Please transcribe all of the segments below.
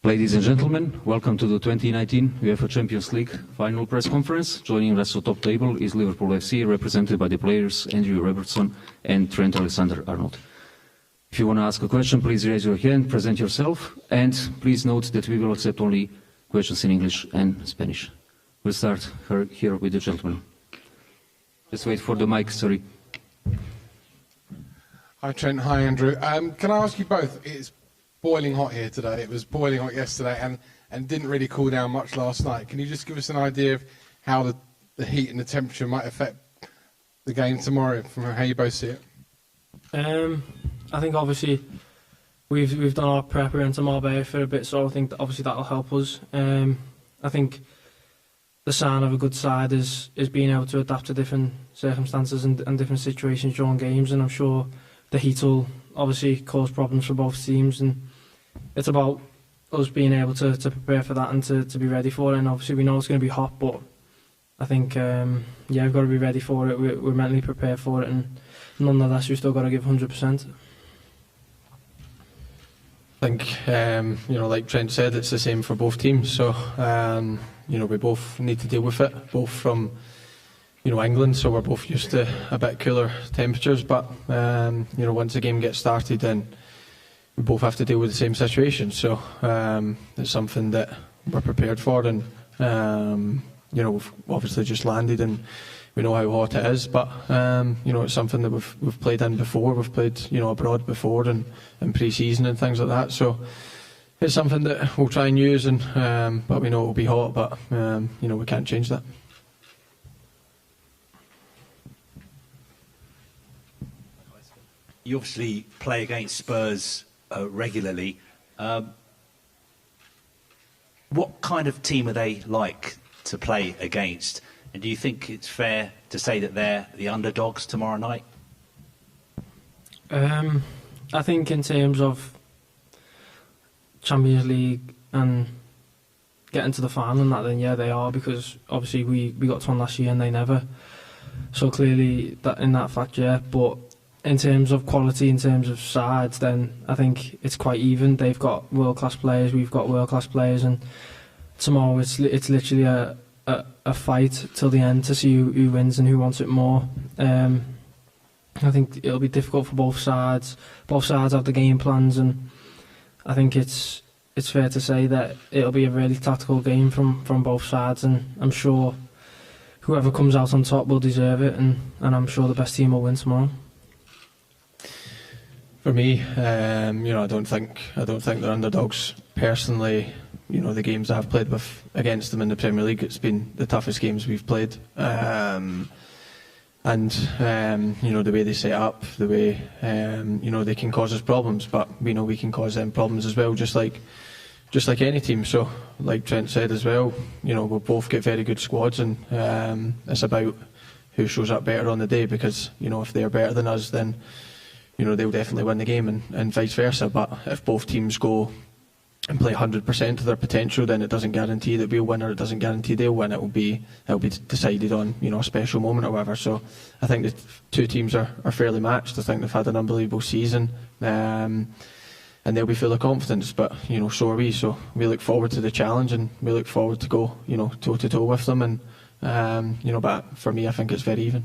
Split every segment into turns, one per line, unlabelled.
Ladies and gentlemen, welcome to the 2019 UEFA Champions League final press conference. Joining us at the top table is Liverpool FC, represented by the players Andrew Robertson and Trent Alexander-Arnold. If you want to ask a question, please raise your hand, present yourself, and please note that we will accept only questions in English and Spanish. We'll start here with the gentleman. Just wait for the mic, sorry.
Hi Trent, hi Andrew. Can I ask you both, it's boiling hot here today. It was boiling hot yesterday and didn't really cool down much last night. Can you just give us an idea of how the heat and the temperature might affect the game tomorrow from how you both see it?
I think obviously we've done our prep. We're into Marbella for a bit, so I think that obviously that'll help us. I think the sign of a good side is being able to adapt to different circumstances and different situations during games, and I'm sure the heat will obviously cause problems for both teams, and it's about us being able to prepare for that and to be ready for it. And obviously we know it's going to be hot, but I think we've got to be ready for it. We're mentally prepared for it, and nonetheless we've still got to give 100%.
I think, like Trent said, it's the same for both teams. So, we both need to deal with it, both from, England, so we're both used to a bit cooler temperatures. But, once the game gets started, then we both have to deal with the same situation. So, it's something that we're prepared for, and, we've obviously just landed and we know how hot it is, but it's something that we've played in before. We've played abroad before and in pre-season and things like that. So it's something that we'll try and use, and but we know it'll be hot, but we can't change that.
You obviously play against Spurs regularly. What kind of team are they like to play against? And do you think it's fair to say that they're the underdogs tomorrow night?
I think in terms of Champions League and getting to the final and that, then yeah, they are, because obviously we got to one last year and they never. So clearly that in that fact, yeah. But in terms of quality, in terms of sides, then I think it's quite even. They've got world-class players, we've got world-class players, and tomorrow it's literally a fight till the end to see who wins and who wants it more. I think it'll be difficult for both sides. Both sides have the game plans, and I think it's fair to say that it'll be a really tactical game from both sides, and I'm sure whoever comes out on top will deserve it, and I'm sure the best team will win tomorrow.
For me, I don't think they're underdogs personally. The games I've played against them in the Premier League, it's been the toughest games we've played. And the way they set up, the way they can cause us problems, but we know we can cause them problems as well, just like any team. So, like Trent said as well, we'll both get very good squads, and it's about who shows up better on the day, because if they're better than us, then they'll definitely win the game, and vice versa. But if both teams go and play 100% of their potential, then it doesn't guarantee that we'll win, or it doesn't guarantee they'll win. It'll be decided on a special moment or whatever. So I think the two teams are fairly matched. I think they've had an unbelievable season, and they'll be full of confidence. But so are we. So we look forward to the challenge, and we look forward to go toe to toe with them. And but for me, I think it's very even.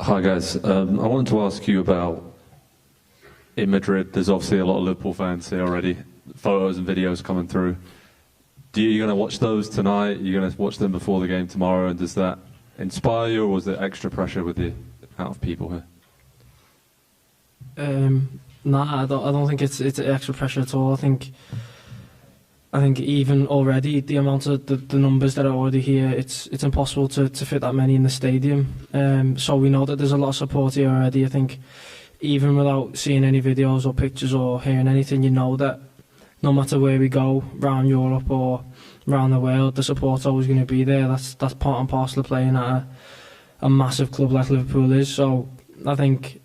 Hi guys, I wanted to ask you about, in Madrid, there's obviously a lot of Liverpool fans here already, photos and videos coming through. Are you going to watch those tonight? Are you going to watch them before the game tomorrow, and does that inspire you, or was there extra pressure with the amount of people here?
Nah, I don't think it's extra pressure at all. I think even already the amount of the numbers that are already here, it's impossible to fit that many in the stadium. So we know that there's a lot of support here already. I think even without seeing any videos or pictures or hearing anything, you know that no matter where we go, around Europe or around the world, the support's always going to be there. That's part and parcel of playing at a massive club like Liverpool is. So I think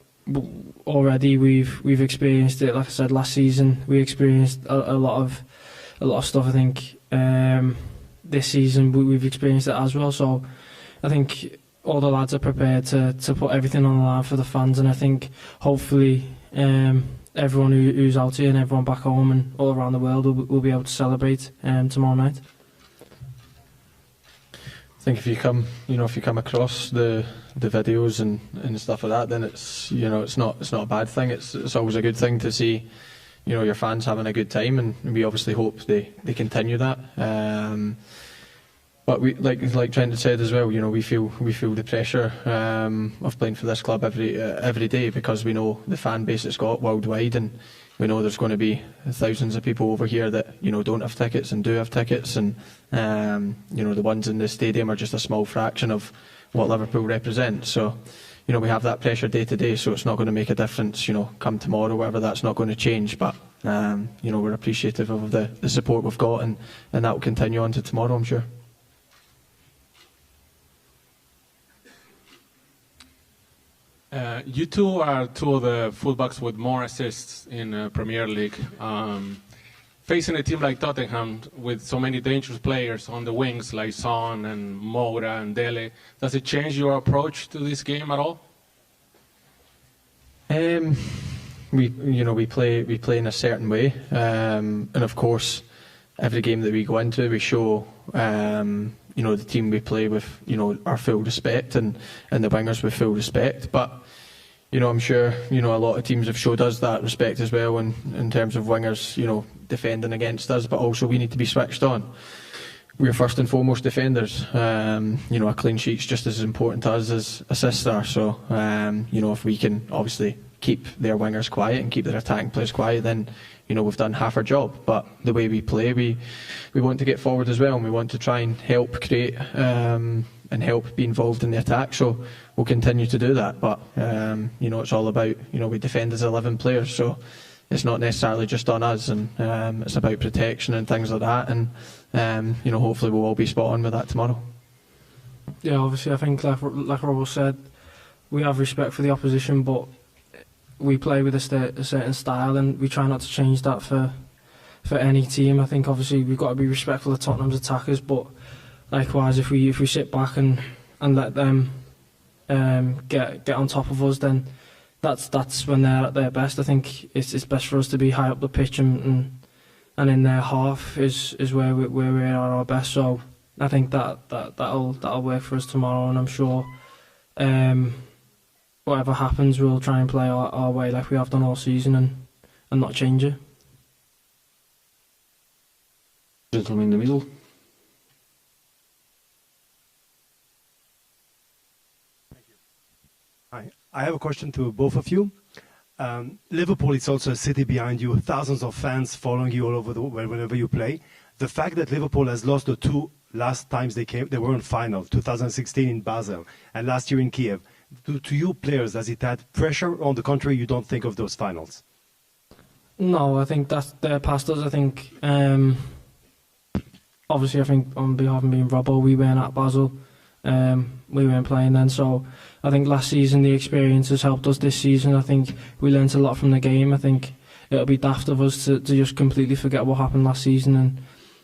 already we've experienced it. Like I said, last season we experienced a lot of a lot of stuff. I think this season we've experienced it as well. So I think all the lads are prepared to put everything on the line for the fans, and I think hopefully everyone who's out here and everyone back home and all around the world will be able to celebrate tomorrow night.
I think if you come across the videos and stuff like that, then it's not a bad thing. It's always a good thing to see, your fans having a good time, and we obviously hope they continue that. But we, like Trent had said as well, we feel the pressure of playing for this club every day, because we know the fan base it's got worldwide, and we know there's going to be thousands of people over here that don't have tickets and do have tickets, and the ones in the stadium are just a small fraction of what Liverpool represents. So we have that pressure day to day, so it's not going to make a difference. Come tomorrow, whatever, that's not going to change. But we're appreciative of the support we've got, and that will continue on to tomorrow, I'm sure.
You two are two of the fullbacks with more assists in Premier League. Facing a team like Tottenham with so many dangerous players on the wings like Son and Moura and Dele, does it change your approach to this game at all?
We play in a certain way, and of course, every game that we go into, we show the team we play with, our full respect, and the wingers with full respect. But I'm sure a lot of teams have showed us that respect as well, in terms of wingers, defending against us. But also we need to be switched on. We're first and foremost defenders. A clean sheet's just as important to us as assists are. So if we can obviously keep their wingers quiet and keep their attacking players quiet, then we've done half our job. But the way we play, we want to get forward as well, and we want to try and help create and help be involved in the attack. So we'll continue to do that. But it's all about, we defend as 11 players, so it's not necessarily just on us, and it's about protection and things like that. And hopefully we'll all be spot on with that tomorrow.
Yeah, obviously I think like Rob said, we have respect for the opposition, but we play with a certain style, and we try not to change that for any team. I think obviously we've got to be respectful of Tottenham's attackers, but likewise if we sit back and let them get on top of us, then that's when they're at their best. I think it's best for us to be high up the pitch, and in their half is where we're at our best. So I think that'll work for us tomorrow, and I'm sure whatever happens, we'll try and play our way like we have done all season, and not change it.
Gentleman in the middle.
Hi, I have a question to both of you. Liverpool is also a city behind you, thousands of fans following you all over the world whenever you play. The fact that Liverpool has lost the two last times they were in final, 2016 in Basel and last year in Kiev. To you players, has it had pressure? On the contrary, you don't think of those finals?
No, I think they're past us. I think, obviously, I think on behalf of me and Robbo, we weren't at Basel. We weren't playing then, so I think last season the experience has helped us this season. I think we learnt a lot from the game. I think it'll be daft of us to just completely forget what happened last season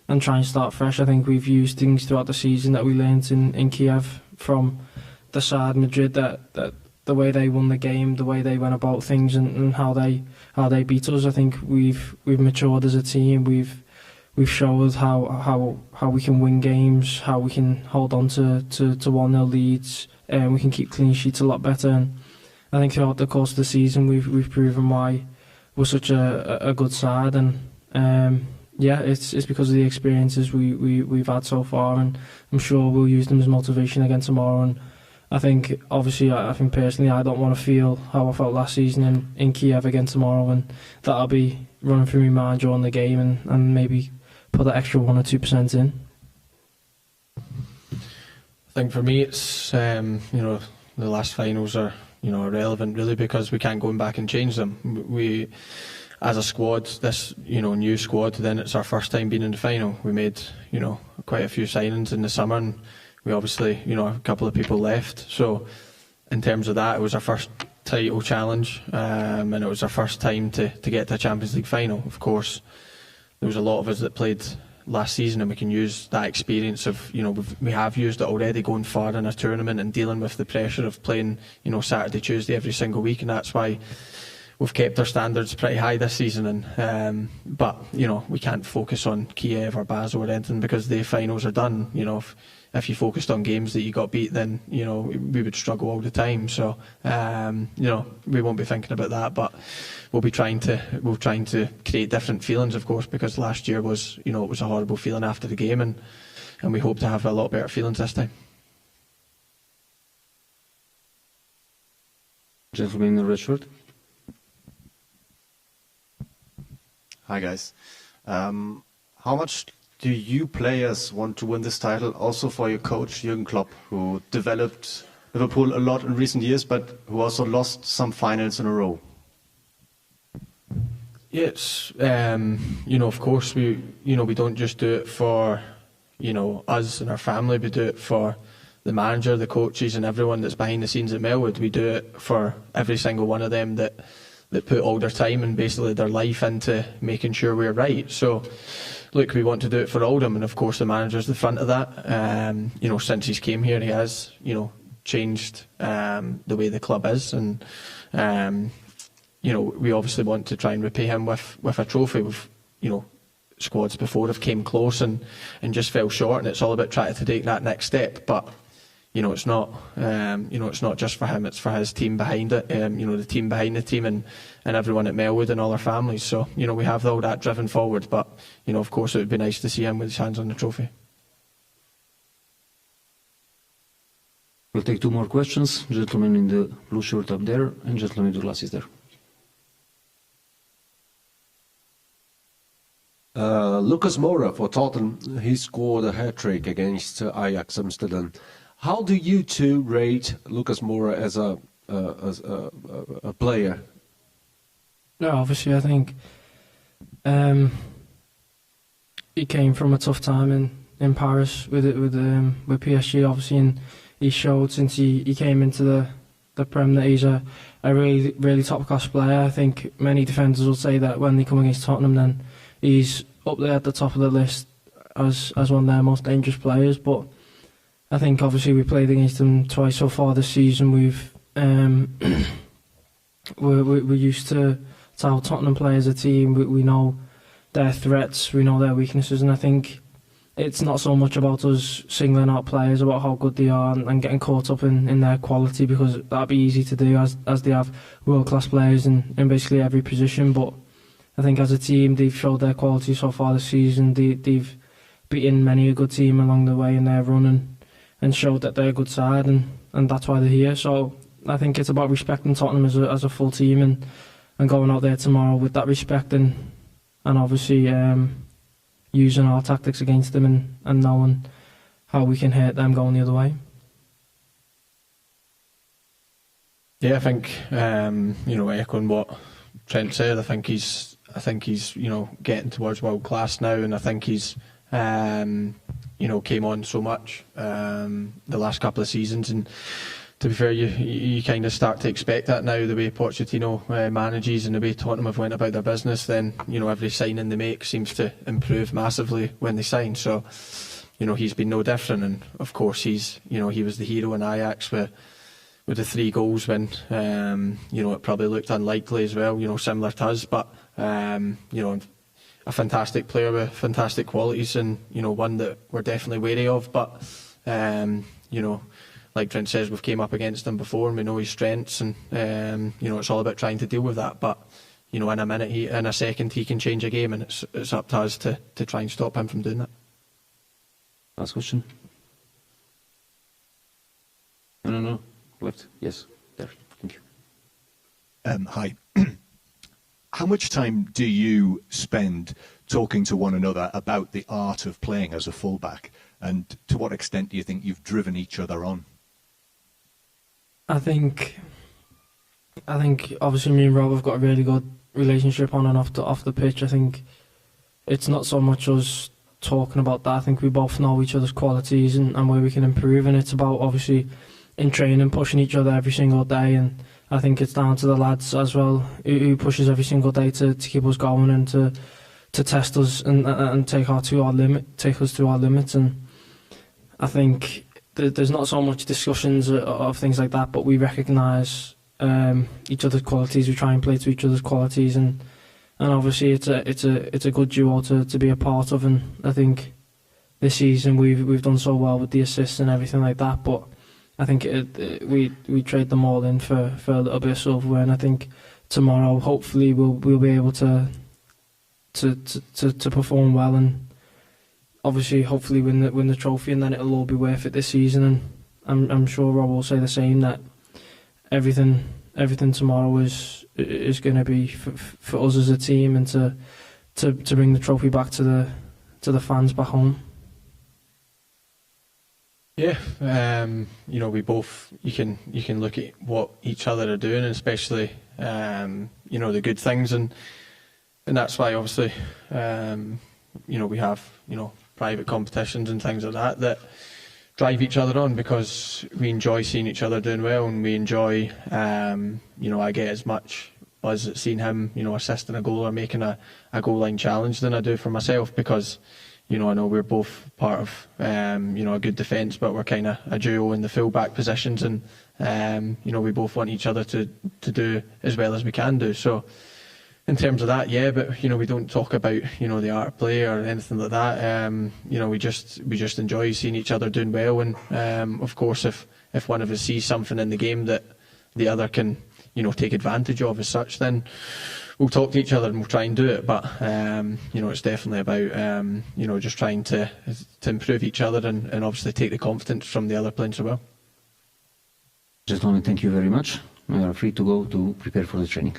and try and start fresh. I think we've used things throughout the season that we learnt in Kiev from the side Madrid, that the way they won the game, the way they went about things, and how they beat us. I think we've matured as a team. We've showed how we can win games, how we can hold on to 1-0 leads, and we can keep clean sheets a lot better. And I think throughout the course of the season, we've proven why we're such a good side. And it's because of the experiences we've had so far, and I'm sure we'll use them as motivation again tomorrow. And I think, obviously, I think personally, I don't want to feel how I felt last season in Kiev again tomorrow, and that'll be running through my mind during the game, and maybe put that extra 1 or 2% in.
I think for me, it's the last finals are irrelevant really, because we can't go back and change them. We, as a squad, this new squad, then it's our first time being in the final. We made quite a few signings in the summer, and we obviously a couple of people left. So in terms of that, it was our first title challenge, and it was our first time to get to a Champions League final. Of course, there was a lot of us that played last season, and we can use that experience of, we have used it already going far in a tournament and dealing with the pressure of playing, Saturday, Tuesday every single week, and that's why we've kept our standards pretty high this season. And but we can't focus on Kiev or Basel or anything because the finals are done. If you focused on games that you got beat, then we would struggle all the time. So we won't be thinking about that, but we'll be trying to create different feelings, of course, because last year was it was a horrible feeling after the game, and we hope to have a lot better feelings this time.
Gentleman in the red shirt.
Hi guys. How much do you players want to win this title, also for your coach Jürgen Klopp, who developed Liverpool a lot in recent years, but who also lost some finals in a row?
Yes, of course we don't just do it for us and our family. We do it for the manager, the coaches, and everyone that's behind the scenes at Melwood. We do it for every single one of them that put all their time and basically their life into making sure we're right. So, look, we want to do it for all of them, and of course the manager's the front of that. Since he's came here, he has, changed the way the club is, and we obviously want to try and repay him with a trophy. We've, squads before have came close and just fell short, and it's all about trying to take that next step. But it's not, it's not just for him, it's for his team behind it, the team behind the team and everyone at Melwood and all our families. So, we have all that driven forward, but, of course it would be nice to see him with his hands on the trophy.
We'll take two more questions. Gentleman in the blue shirt up there, and gentleman with the glasses there.
Lucas Moura for Tottenham, he scored a hat-trick against Ajax Amsterdam. How do you two rate Lucas Moura as a player?
Yeah, obviously I think he came from a tough time in Paris with PSG, obviously, and he showed since he came into the Prem that he's a really, really top-class player. I think many defenders will say that when they come against Tottenham, then he's up there at the top of the list as one of their most dangerous players. But I think obviously we played against them twice so far this season. We're used to how Tottenham play as a team. We know their threats, we know their weaknesses, and I think it's not so much about us singling out players about how good they are and getting caught up in their quality, because that'd be easy to do as they have world-class players in basically every position. But I think as a team they've showed their quality so far this season. They've beaten many a good team along the way in their run and showed that they're a good side, and that's why they're here. So I think it's about respecting Tottenham as a full team and going out there tomorrow with that respect and obviously using our tactics against them and knowing how we can hurt them going the other way.
Yeah, I think echoing what Trent said, I think he's getting towards world class now, and I think he's came on so much the last couple of seasons, and to be fair, you kind of start to expect that now, the way Pochettino manages and the way Tottenham have went about their business. Then every signing they make seems to improve massively when they sign. So he's been no different, and of course he was the hero in Ajax with the 3 goals when it probably looked unlikely as well, similar to us, but a fantastic player with fantastic qualities, and one that we're definitely wary of. But like Trent says, we've came up against him before and we know his strengths, and it's all about trying to deal with that. But in a minute, in a second, he can change a game, and it's up to us to try and stop him from doing that.
Last question. No. Left. Yes. There. Thank you.
Hi. How much time do you spend talking to one another about the art of playing as a fullback, and to what extent do you think you've driven each other on?
I think obviously me and Rob have got a really good relationship on and off the pitch. I think it's not so much us talking about that. I think we both know each other's qualities and where we can improve, and it's about obviously in training pushing each other every single day. And I think it's down to the lads as well who pushes every single day to keep us going and to test us and take us to our limits. And I think there's not so much discussions of things like that, but we recognise each other's qualities. We try and play to each other's qualities, and obviously it's a good duo to be a part of. And I think this season we've done so well with the assists and everything like that, but I think we trade them all in for a little bit of silverware, and I think tomorrow hopefully we'll be able to perform well, and obviously hopefully win the trophy, and then it'll all be worth it this season. And I'm sure Rob will say the same, that everything tomorrow is going to be for us as a team, and to bring the trophy back to the fans back home.
Yeah, we both, you can look at what each other are doing, and especially the good things, and that's why obviously we have private competitions and things like that drive each other on, because we enjoy seeing each other doing well, and we enjoy I get as much buzz at seeing him assisting a goal or making a goal line challenge than I do for myself, because I know we're both part of a good defence, but we're kind of a duo in the full-back positions, and we both want each other to do as well as we can do. So in terms of that, yeah, but we don't talk about the art of play or anything like that. We just enjoy seeing each other doing well, and of course if one of us sees something in the game that the other can take advantage of as such, then we'll talk to each other and we'll try and do it. But it's definitely about just trying to improve each other, and obviously take the confidence from the other players as well.
Gentlemen, thank you very much. We are free to go to prepare for the training.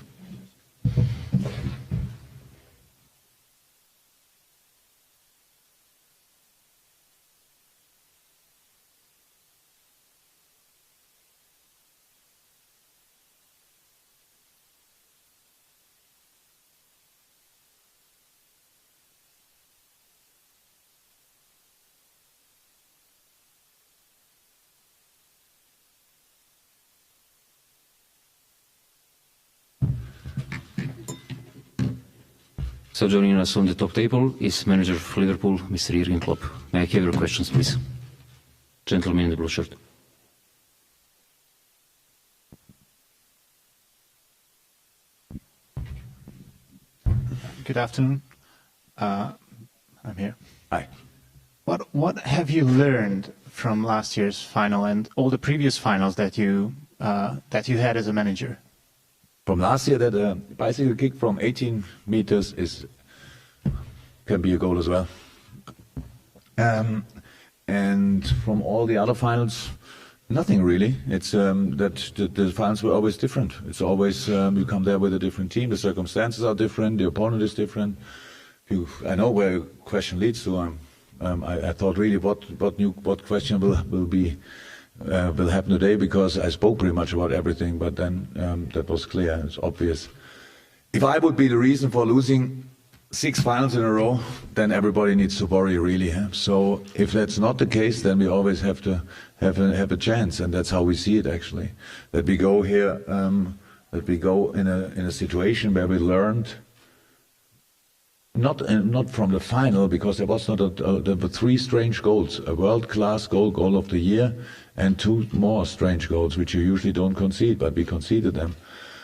So joining us on the top table is manager of Liverpool, Mr. Jürgen Klopp. May I have your questions, please? Gentleman in the blue shirt.
Good afternoon. I'm here. Hi. What have you learned from last year's final and all the previous finals that you had as a manager?
From last year, that a bicycle kick from 18 meters can be a goal as well. And from all the other finals, nothing really. It's that the finals were always different. It's always you come there with a different team. The circumstances are different. The opponent is different. I know where your question leads to. I thought really what question will happen today, because I spoke pretty much about everything, but then that was clear, it's obvious. If I would be the reason for losing 6 finals in a row, then everybody needs to worry really. So if that's not the case, then we always have to have a chance, and that's how we see it actually. That we go here, that we go in a situation where we learned. Not from the final, because there was there were 3 strange goals: a world-class goal of the year, and 2 more strange goals, which you usually don't concede, but we conceded them.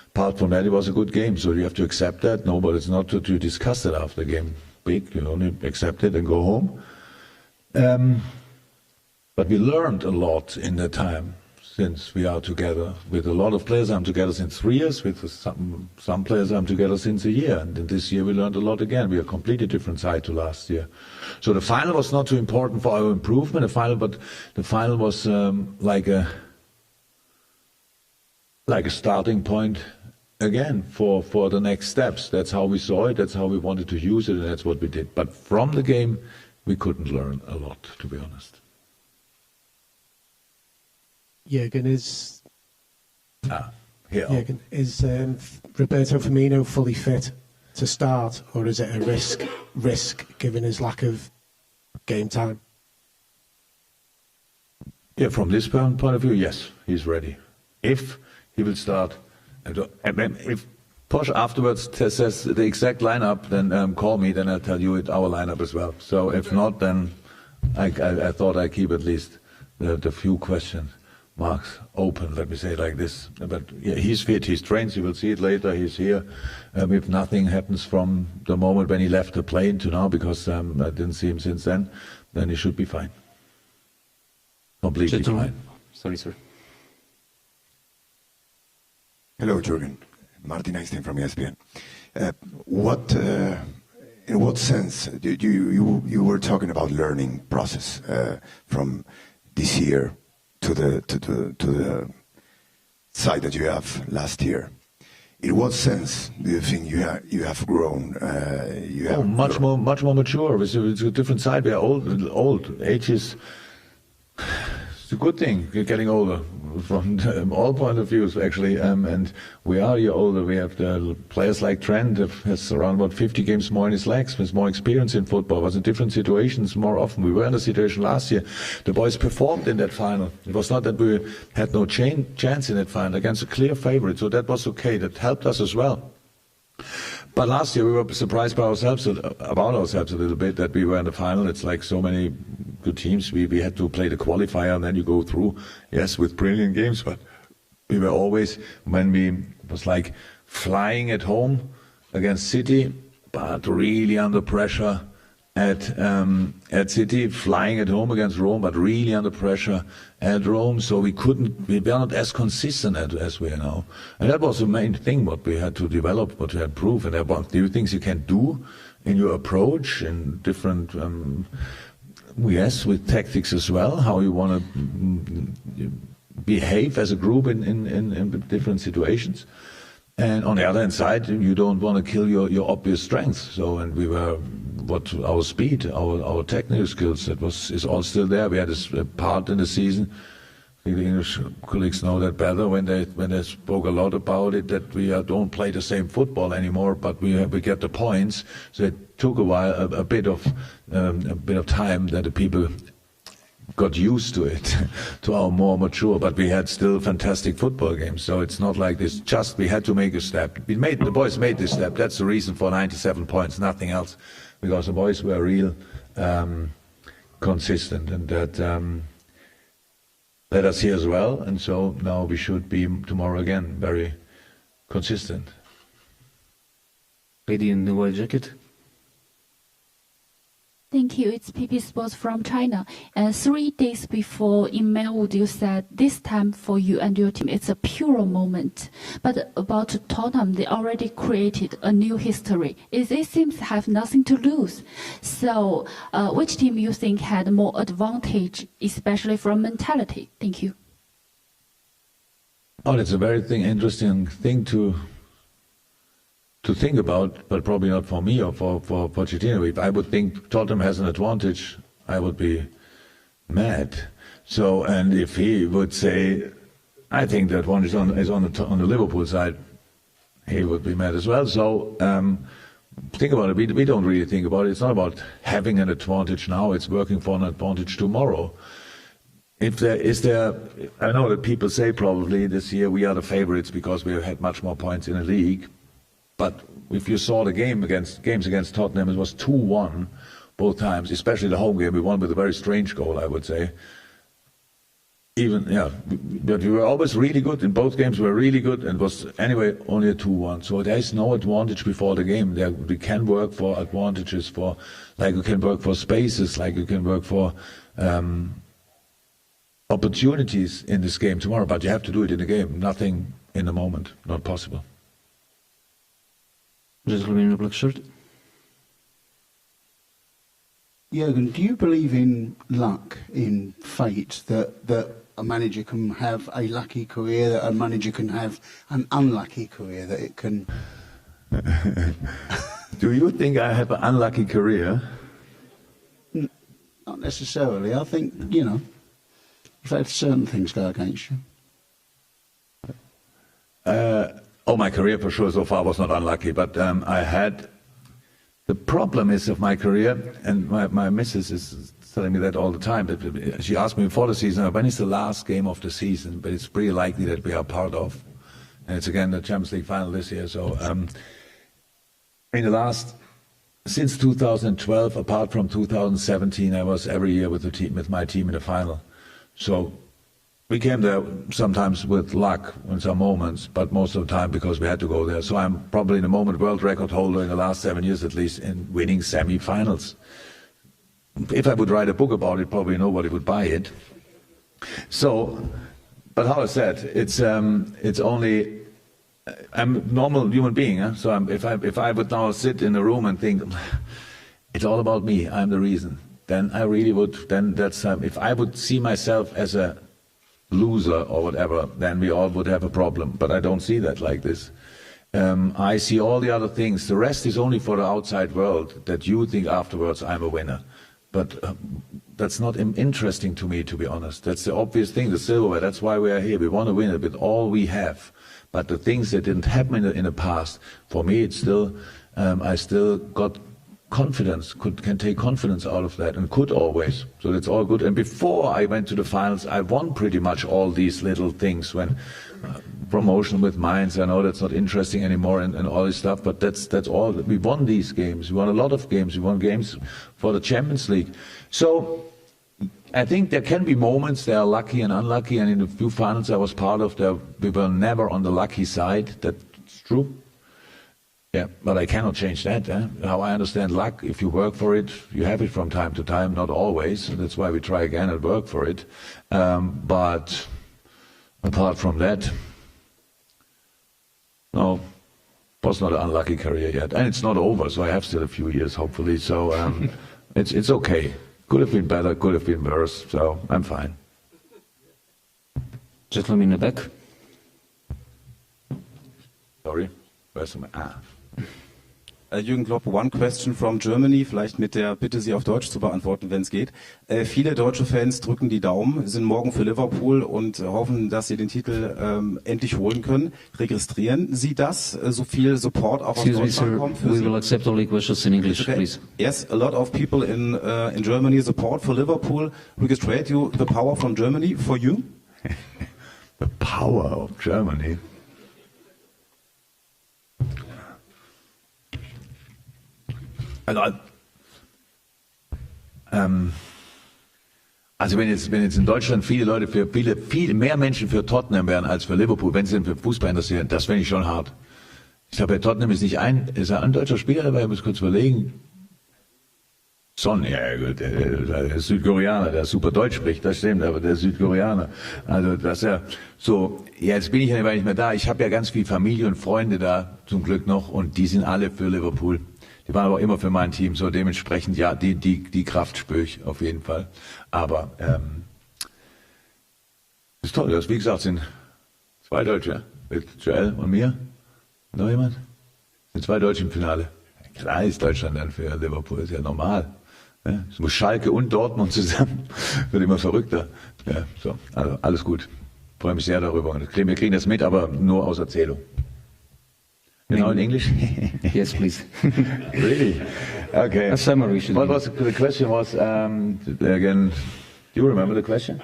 Apart from that, it was a good game, so you have to accept that. No, but it's not to discuss it after the game. Big, you only accept it and go home. But we learned a lot in the time since we are together. With a lot of players, I'm together since 3 years. With some players, I'm together since a year. And this year, we learned a lot again. We are a completely different side to last year. So the final was not too important for our improvement. But the final was like a starting point again for the next steps. That's how we saw it. That's how we wanted to use it, and that's what we did. But from the game, we couldn't learn a lot, to be honest.
Jürgen, is
Roberto Firmino fully fit to start, or is it a risk given his lack of game time?
Yeah, from this point of view, yes, he's ready. If he will start, if Posh afterwards says the exact lineup, then call me, then I'll tell you our lineup as well. So if not, then I thought I'd keep at least the few question marks open, let me say it like this. But yeah, he's fit, he's trained, you will see it later, he's here. If nothing happens from the moment when he left the plane to now, because I didn't see him since then he should be fine. Completely fine.
Sorry, sir.
Hello, Jürgen. Martin Einstein from ESPN. In what sense you were talking about learning process from this year to the side that you have last year? In what sense do you think you have grown?
Much more mature. It's a different side. We are old. Age is it's a good thing. You're getting older from all point of views, actually. And we are a year older. We have the players like Trent, has around about 50 games more in his legs, with more experience in football, was in different situations more often. We were in a situation last year. The boys performed in that final. It was not that we had no chance in that final against a clear favorite, so that was okay. That helped us as well. But last year we were surprised by about ourselves a little bit that we were in the final. It's like so many good teams. We had to play the qualifier and then you go through, yes, with brilliant games. But we were always, it was like flying at home against City, but really under pressure at City, flying at home against Rome, but really under pressure at Rome. So we were not as consistent as we are now. And that was the main thing, what we had to develop, what we had to prove. And there were new things you can do in your approach, in different, yes, with tactics as well, how you want to behave as a group in different situations. And on the other hand side, you don't want to kill your obvious strengths. So, and we were, our speed, our technical skills, is all still there. We had a part in the season. I think the English colleagues know that better when they spoke a lot about it, that we don't play the same football anymore, but we get the points. So it took a while, a bit of time that the people got used to it, to our more mature, but we had still fantastic football games. So it's not like this, just we had to make a step. The boys made this step. That's the reason for 97 points, nothing else. Because the boys were real consistent, and that led us here as well. And so now we should be tomorrow again very consistent.
Lady in the white jacket.
Thank you. It's PP Sports from China. 3 days before in Melwood, you said this time for you and your team, it's a pure moment. But about Tottenham, they already created a new history. It seems to have nothing to lose. So which team you think had more advantage, especially from mentality? Thank you.
Oh, that's a very interesting thing to think about, but probably not for me or for Pochettino. If I would think Tottenham has an advantage, I would be mad. So, and if he would say, I think the advantage is on the Liverpool side, he would be mad as well. So, think about it. We don't really think about it. It's not about having an advantage now. It's working for an advantage tomorrow. If there is I know that people say probably this year we are the favourites because we have had much more points in the league. But if you saw the games against Tottenham, it was 2-1 both times, especially the home game. We won with a very strange goal, I would say. But we were always really good. In both games we were really good, and it was anyway only a 2-1. So there is no advantage before the game. We can work for advantages, like you can work for spaces, like you can work for opportunities in this game tomorrow. But you have to do it in the game. Nothing in the moment. Not possible.
Gentleman in the black shirt.
Jürgen, do you believe in luck, in fate, that a manager can have a lucky career, that a manager can have an unlucky career, that it can...
Do you think I have an unlucky career?
Not necessarily. I think, you've had certain things go against you.
My career for sure so far was not unlucky, but I had... The problem is of my career, and my missus is telling me that all the time, she asked me before the season, when is the last game of the season, but it's pretty likely that we are part of. and it's again the Champions League final this year. So since 2012, apart from 2017, I was every year with my team in the final. So we came there sometimes with luck in some moments, but most of the time because we had to go there. So I'm probably in the moment world record holder in the last 7 years at least in winning semi-finals. If I would write a book about it, probably nobody would buy it. So, but how I said, it's only, I'm a normal human being, huh? So if I would now sit in a room and think, it's all about me, I'm the reason, then I really would, then that's, if I would see myself as a loser or whatever, then we all would have a problem. But I don't see that like this. I see all the other things. The rest is only for the outside world, that you think afterwards I'm a winner. But that's not interesting to me, to be honest. That's the obvious thing, the silverware. That's why we are here. We want to win it with all we have. But the things that didn't happen in the past, for me, it's still, I still got confidence, can take confidence out of that, and could always. So that's all good. And before I went to the finals, I won pretty much all these little things. When promotion with Mainz, I know that's not interesting anymore, and all this stuff, but that's all. We won these games. We won a lot of games. We won games for the Champions League. So I think there can be moments that are lucky and unlucky, and in the few finals I was part of, we were never on the lucky side. That's true. Yeah, but I cannot change that. How I understand luck, if you work for it, you have it from time to time, not always. And that's why we try again and work for it. But apart from that, no, was not an unlucky career yet. And it's not over, so I have still a few years, hopefully. So it's okay. Could have been better, could have been worse, so I'm fine.
Gentleman in the back.
Sorry, where's my...
Jürgen Klopp, one question from Germany, vielleicht mit der Bitte, sie auf Deutsch zu beantworten, wenn es geht. Viele deutsche Fans drücken die Daumen, sind morgen für Liverpool und hoffen, dass sie den Titel endlich holen können. Registrieren Sie das? So viel Support auch aus Deutschland kommt für Sie?
We will accept only questions in English,
okay.
Please.
Yes, a lot of people in Germany support for Liverpool. Registrate you the power from Germany for you?
The power of Germany? Also wenn jetzt in Deutschland viele Leute viele mehr Menschen für Tottenham wären als für Liverpool, wenn sie denn für Fußball interessieren, das fände ich schon hart. Ich glaube, Tottenham ist nicht ist ein deutscher Spieler dabei, ich muss kurz überlegen. Son, ja gut, der ist Südkoreaner, der super Deutsch spricht, das stimmt, aber der ist Südkoreaner. Also das ja so, jetzt bin ich ja nicht mehr da. Ich habe ja ganz viel Familie und Freunde da, zum Glück noch, und die sind alle für Liverpool. Die waren aber immer für mein Team, so dementsprechend, ja, die Kraft spüre ich auf jeden Fall. Aber ist toll, das, wie gesagt, sind 2 Deutsche, mit Joel und mir. Noch jemand? Sind 2 Deutsche im Finale. Klar ist Deutschland dann für Liverpool, ist ja normal. Ja, es muss Schalke und Dortmund zusammen, wird immer verrückter. Ja, so, also alles gut. Freue mich sehr darüber. Wir kriegen das mit, aber nur aus Erzählung. You know in English?
Yes, please.
Really? Okay.
A summary should
What was the question? Was again? Do you remember the question?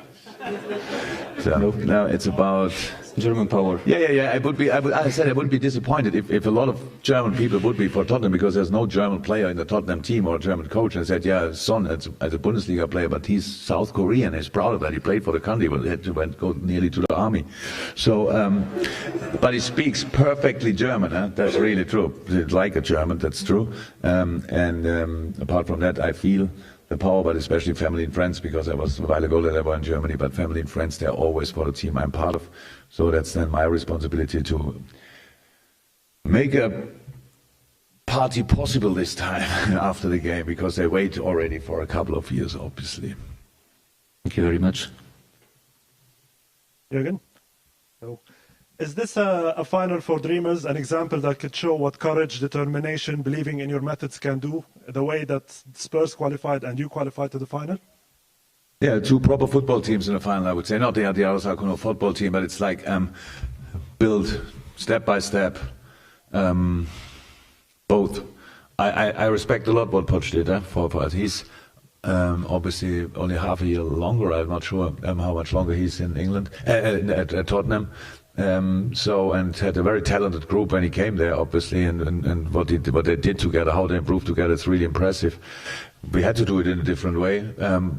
So no, it's about
German power.
Yeah. I said I would be disappointed if a lot of German people would be for Tottenham, because there's no German player in the Tottenham team or a German coach. And I said, yeah, Son as a Bundesliga player, but he's South Korean. He's proud of that. He played for the country, but he had to go nearly to the army. So, but he speaks perfectly German. Huh? That's really true. Like a German, that's true. Apart from that, I feel the power, but especially family and friends, because I was a while ago that I was in Germany, but family and friends, they're always for the team I'm part of. So that's then my responsibility to make a party possible this time after the game, because they wait already for a couple of years, obviously.
Thank you very much.
Jürgen? No. Is this a final for dreamers, an example that could show what courage, determination, believing in your methods can do, the way that Spurs qualified and you qualified to the final?
Yeah, 2 proper football teams in the final, I would say. Not the others are kind of football team, but it's like build step by step. Both. I respect a lot what Poch did for us. He's obviously only half a year longer. I'm not sure how much longer he's in England, at Tottenham. And had a very talented group when he came there, obviously, and what they did together, how they improved together, it's really impressive. We had to do it in a different way,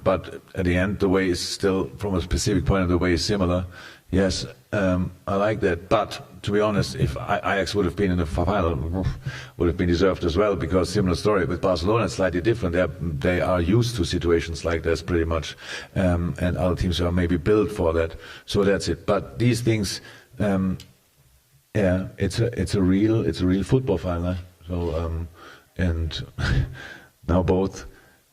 but at the end, the way is still, from a specific point of the way, is similar. Yes, I like that. But to be honest, if Ajax would have been in the final, would have been deserved as well, because similar story with Barcelona, it's slightly different. They are used to situations like this pretty much, and other teams are maybe built for that. So that's it. But these things, yeah, it's a real football final. So and now both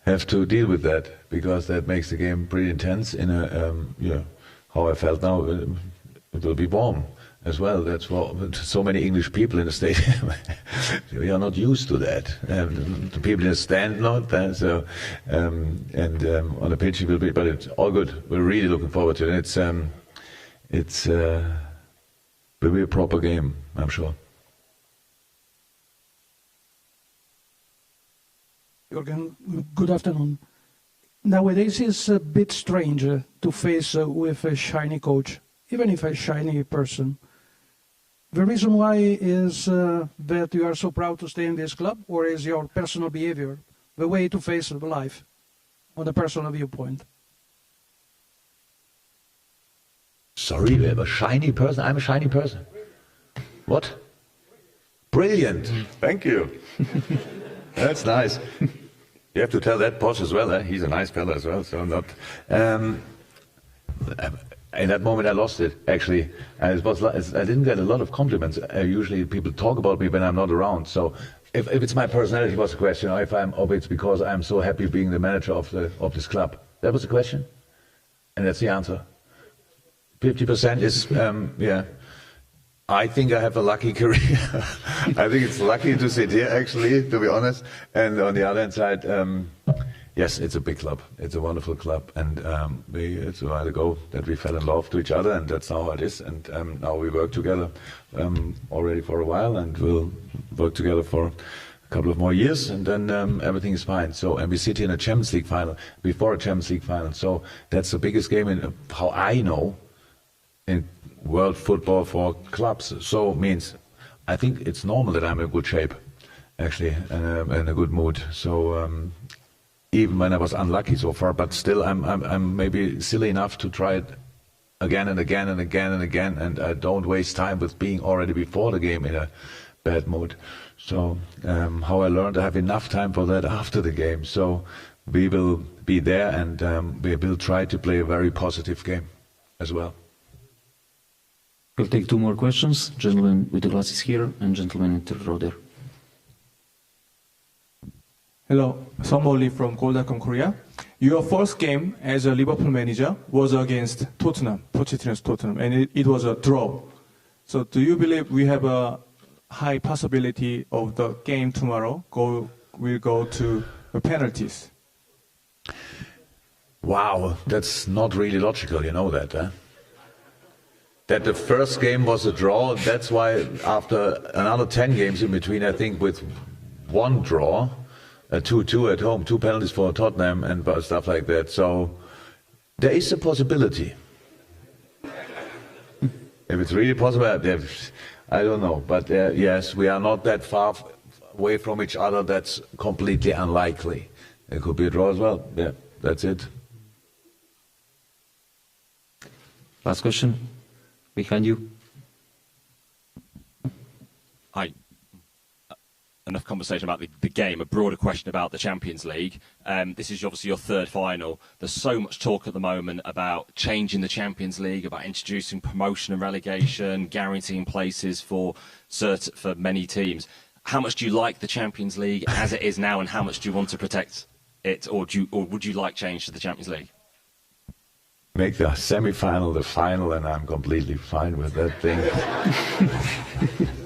have to deal with that, because that makes the game pretty intense. In a how I felt now, it will be warm as well. That's what so many English people in the stadium. We are not used to that. The people in the stand not. So on the pitch it will be, but it's all good. We're really looking forward to it. It's will be a proper game, I'm sure.
Jürgen, good afternoon. Nowadays it's a bit strange to face with a shiny coach, even if a shiny person. The reason why is that you are so proud to stay in this club, or is your personal behavior, the way to face life, on a personal viewpoint?
Sorry, I'm a shiny person. I'm a shiny person. What? Brilliant. Thank you. That's nice. You have to tell that boss as well. He's a nice fella as well. So not. In that moment, I lost it. Actually, I didn't get a lot of compliments. Usually, people talk about me when I'm not around. So, if it's my personality was the question, or if it's because I'm so happy being the manager of this club. That was the question, and that's the answer. 50% is yeah. I think I have a lucky career. I think it's lucky to sit here, actually, to be honest. And on the other hand side, yes, it's a big club. It's a wonderful club. And it's a while ago that we fell in love to each other, and that's how it is. And now we work together already for a while, and we'll work together for a couple of more years, and then everything is fine. So, and we sit here in a Champions League final, before a Champions League final. So that's the biggest game in how I know in world football for clubs. So means I think it's normal that I'm in good shape, actually, and in a good mood. So even when I was unlucky so far, but still I'm maybe silly enough to try it again and again and again and again, and I don't waste time with being already before the game in a bad mood. So how I learned, I have enough time for that after the game. So we will be there, and we will try to play a very positive game as well.
We'll take two more questions. Gentleman with the glasses here, and gentleman in the row there.
Hello, Song Lee from Goldacom Korea. Your first game as a Liverpool manager was against Tottenham, Pochettino's Tottenham, and it was a draw. So do you believe we have a high possibility of the game tomorrow will go to the penalties?
Wow, that's not really logical, you know that, huh? That the first game was a draw, that's why after another 10 games in between, I think with one draw, a 2-2 at home, 2 penalties for Tottenham and stuff like that. So there is a possibility. If it's really possible, I don't know. But yes, we are not that far away from each other. That's completely unlikely. It could be a draw as well. Yeah, that's it.
Last question. Behind you.
Hi. Enough conversation about the game, a broader question about the Champions League. This is obviously your third final. There's so much talk at the moment about changing the Champions League, about introducing promotion and relegation, guaranteeing places for many teams. How much do you like the Champions League as it is now, and how much do you want to protect it, or would you like change to the Champions League?
Make the semi-final the final, and I'm completely fine with that thing.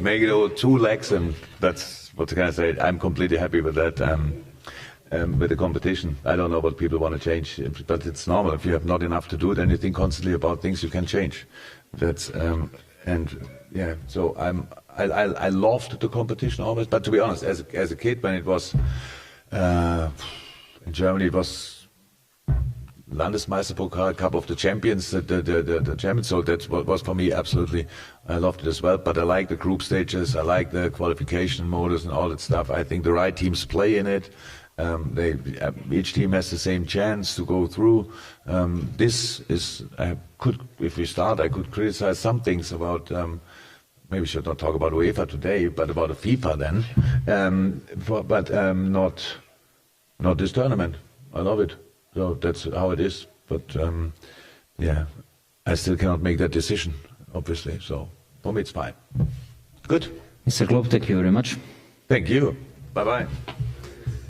Make it over 2 legs, and that's what can I say. I'm completely happy with that. With the competition, I don't know what people want to change, but it's normal. If you have not enough to do it, and you think constantly about things you can change. That's and yeah. So I loved the competition always, but to be honest, as a kid, when it was in Germany, it was Landesmeisterpokal, Cup of the Champions, the Champions. So that was for me absolutely, I loved it as well. But I like the group stages, I like the qualification modus and all that stuff. I think the right teams play in it. Each team has the same chance to go through. This is, if we start, I could criticize some things about. Maybe we should not talk about UEFA today, but about the FIFA then. But not this tournament. I love it. So that's how it is. But yeah, I still cannot make that decision, obviously. So for me, it's fine. Good.
Mr. Klopp, thank you very much.
Thank you. Bye-bye.